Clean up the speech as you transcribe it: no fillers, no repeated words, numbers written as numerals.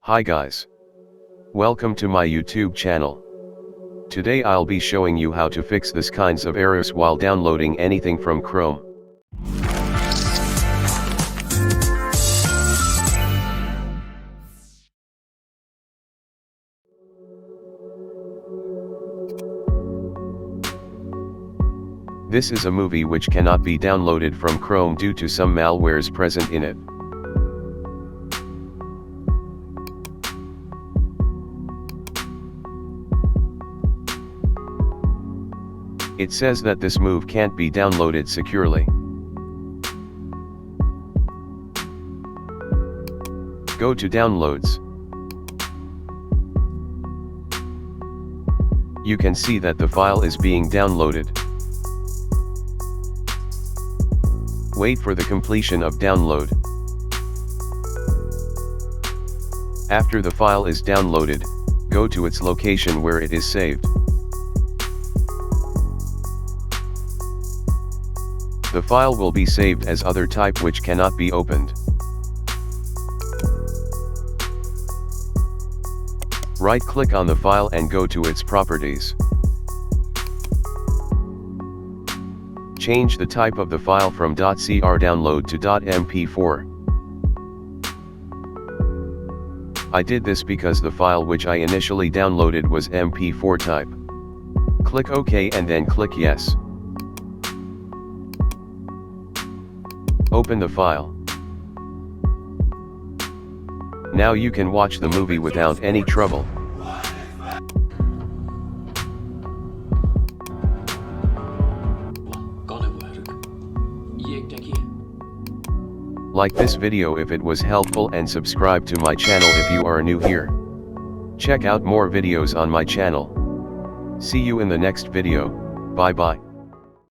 Hi guys. Welcome to my YouTube channel. Today I'll be showing you how to fix this kinds of errors while downloading anything from Chrome. This is a movie which cannot be downloaded from Chrome due to some malwares present in it. It says that this movie can't be downloaded securely. Go to Downloads. You can see that the file is being downloaded. Wait for the completion of download. After the file is downloaded, go to its location where it is saved. The file will be saved as other type which cannot be opened. Right-click on the file and go to its properties. Change the type of the file from .cr download to .mp4. I did this because the file which I initially downloaded was MP4 type. Click OK and then click Yes. Open the file. Now you can watch the movie without any trouble. Like this video if it was helpful and subscribe to my channel if you are new here. Check out more videos on my channel. See you in the next video. Bye bye.